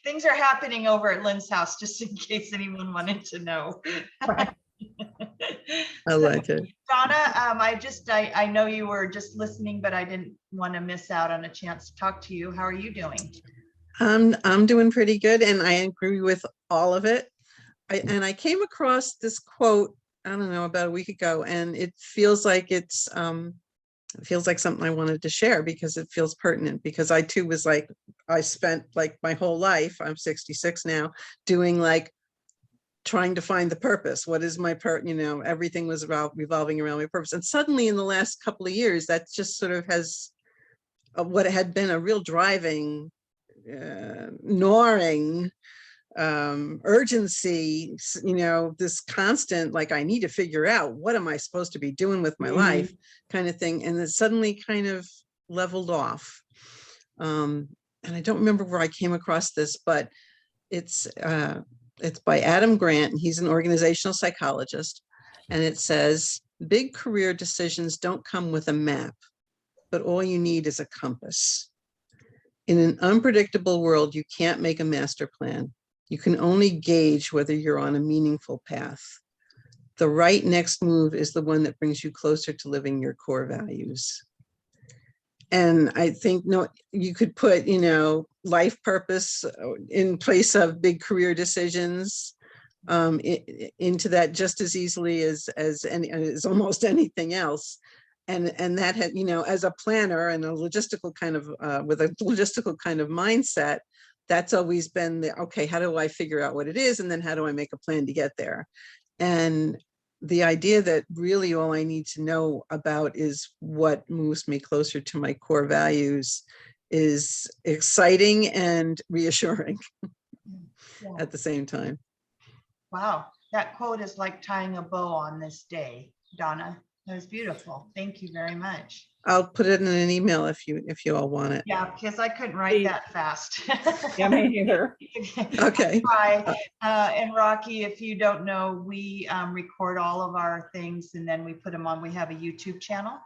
Things are happening over at Lynn's house, just in case anyone wanted to know. Right. I like it. Donna, I know you were just listening, but I didn't want to miss out on a chance to talk to you. How are you doing? I'm doing pretty good, and I agree with all of it. I came across this quote, I don't know, about a week ago, and it feels like something I wanted to share because it feels pertinent, because I too was like, I spent like my whole life, I'm 66 now, doing like trying to find the purpose. What is my you know, everything was about revolving around my purpose. And suddenly in the last couple of years, that just sort of has what had been a real driving, gnawing urgency, you know, this constant, like, I need to figure out what am I supposed to be doing with my life kind of thing. And it suddenly kind of leveled off. And I don't remember where I came across this, but it's by Adam Grant, and he's an organizational psychologist. And it says, big career decisions don't come with a map, but all you need is a compass. In an unpredictable world, you can't make a master plan. You can only gauge whether you're on a meaningful path. The right next move is the one that brings you closer to living your core values. And I think, no, you could put, you know, life purpose in place of big career decisions into that just as easily as almost anything else. And that had, you know, as a planner and a logistical kind of with a logistical kind of mindset, that's always been the, okay, how do I figure out what it is? And then how do I make a plan to get there? And the idea that really all I need to know about is what moves me closer to my core values is exciting and reassuring Yeah. at the same time. Wow, that quote is like tying a bow on this day, Donna. That was beautiful. Thank you very much. I'll put it in an email if you all want it. Yeah, because I couldn't write that fast. Yeah, me neither. Okay. Try. And Rocky, if you don't know, we record all of our things and then we put them on. We have a YouTube channel.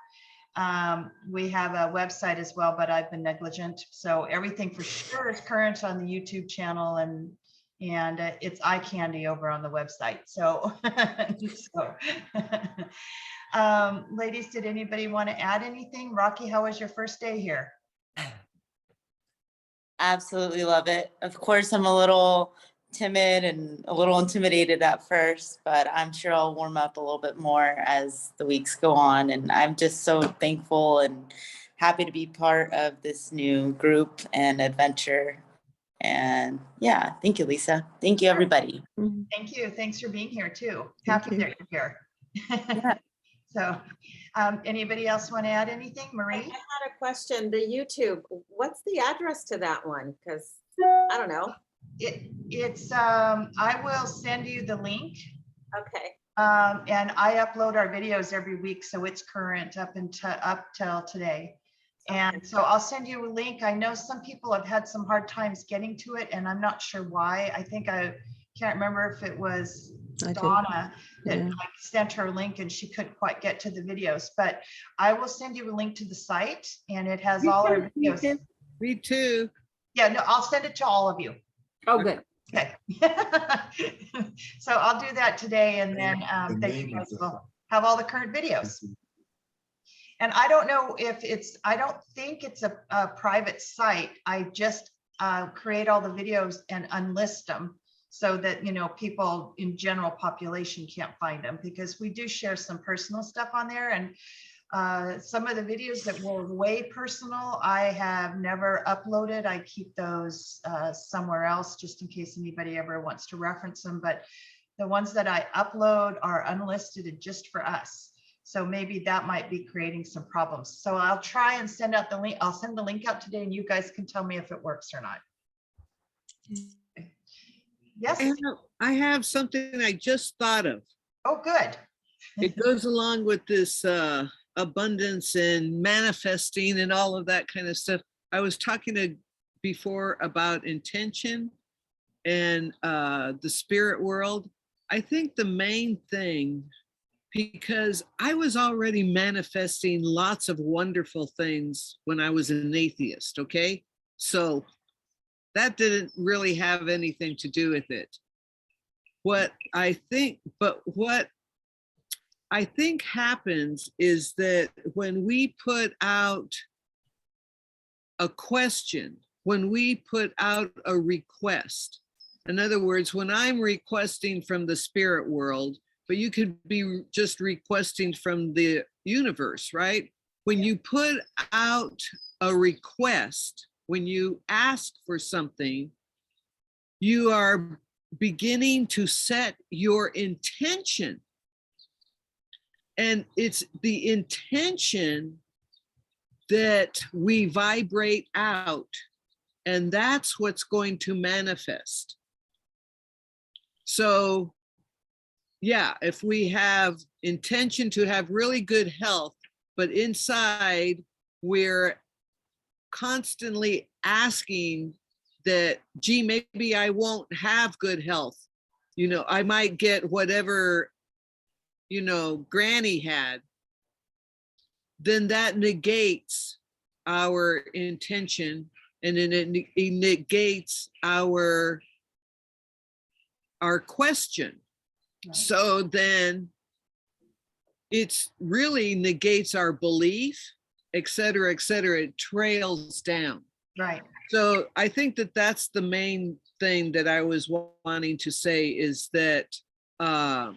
We have a website as well, but I've been negligent. So everything for sure is current on the YouTube channel, and it's eye candy over on the website. So, ladies, did anybody want to add anything? Rocky, how was your first day here? Absolutely love it. Of course, I'm a little timid and a little intimidated at first, but I'm sure I'll warm up a little bit more as the weeks go on. And I'm just so thankful and happy to be part of this new group and adventure. And yeah, thank you, Lisa. Thank you, everybody. Thank you. Thanks for being here too. Thank Happy you. that you're here. Yeah. So, anybody else want to add anything? I Marie? had a question, the YouTube, what's the address to that one? Because I don't know. It's I will send you the link. Okay. And I upload our videos every week, so it's current up till today. And so I'll send you a link. I know some people have had some hard times getting to it, and I'm not sure why. I think I can't remember if it was I did. Donna that Yeah. I sent her a link and she couldn't quite get to the videos, but I will send you a link to the site and it has all our videos. Me too. Yeah, no, I'll send it to all of you. Oh, good. Okay. So I'll do that today, and then then you guys will have all the current videos. And I don't know if I don't think it's a private site. I just create all the videos and unlist them so that, you know, people in general population can't find them, because we do share some personal stuff on there. And some of the videos that were way personal, I have never uploaded. I keep those somewhere else just in case anybody ever wants to reference them. But the ones that I upload are unlisted and just for us. So maybe that might be creating some problems. So I'll try and send out the link. I'll send the link out today and you guys can tell me if it works or not. Yes. I have something I just thought of. Oh, good. It goes along with this abundance and manifesting and all of that kind of stuff. I was talking before about intention and the spirit world. I think the main thing, because I was already manifesting lots of wonderful things when I was an atheist, okay? So that didn't really have anything to do with it. What I think happens is that when we put out a question, when we put out a request, in other words, when I'm requesting from the spirit world, but you could be just requesting from the universe, right? When you put out a request, when you ask for something, you are beginning to set your intention. And it's the intention that we vibrate out, and that's what's going to manifest. So, yeah, if we have intention to have really good health, but inside we're constantly asking that, gee, maybe I won't have good health. You know, I might get whatever, you know, Granny had. Then that negates our intention, and then it negates our question. Right. So then it's really negates our belief, et cetera, it trails down. Right. So I think that that's the main thing that I was wanting to say is that, I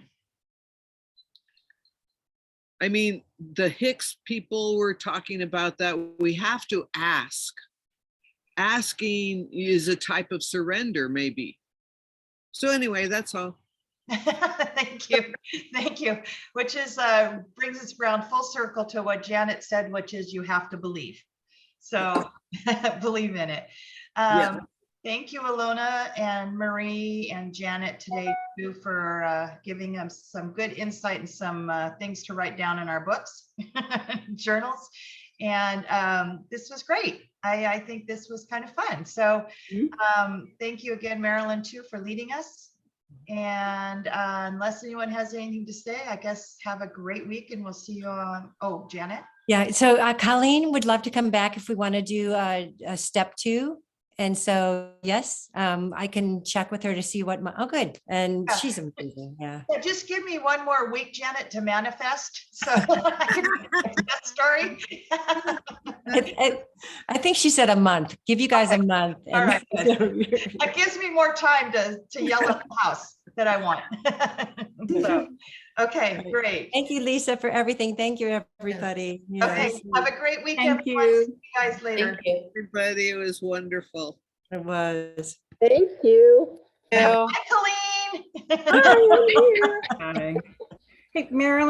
mean, the Hicks people were talking about that. We have to ask. Asking is a type of surrender, maybe. So anyway, that's all. Thank you. Thank you. Which is brings us around full circle to what Janet said, which is you have to believe. So believe in it. Yeah. Thank you, Ilona and Marie and Janet today too for giving us some good insight and some things to write down in our books, journals. And this was great. I think this was kind of fun. So thank you again, Marilyn, too, for leading us. And unless anyone has anything to say, I guess have a great week and we'll see you on, oh, Janet. Yeah, so Colleen would love to come back if we want to do a step 2. And so, yes, I can check with her to see what oh, good. And Yeah. she's amazing. Yeah. Yeah, just give me one more week, Janet, to manifest. So I can finish that story. I think she said a month. Give you guys a month. All right, good. That gives me more time to yell at the house that I want. So, okay, great. Thank you, Lisa, for everything. Thank you, everybody. Okay, Yes, have a great weekend. Thank you. See you guys later. Thank you. Everybody, it was wonderful. it was. Thank you. Bye, Colleen. Hi. Hey, Marilyn.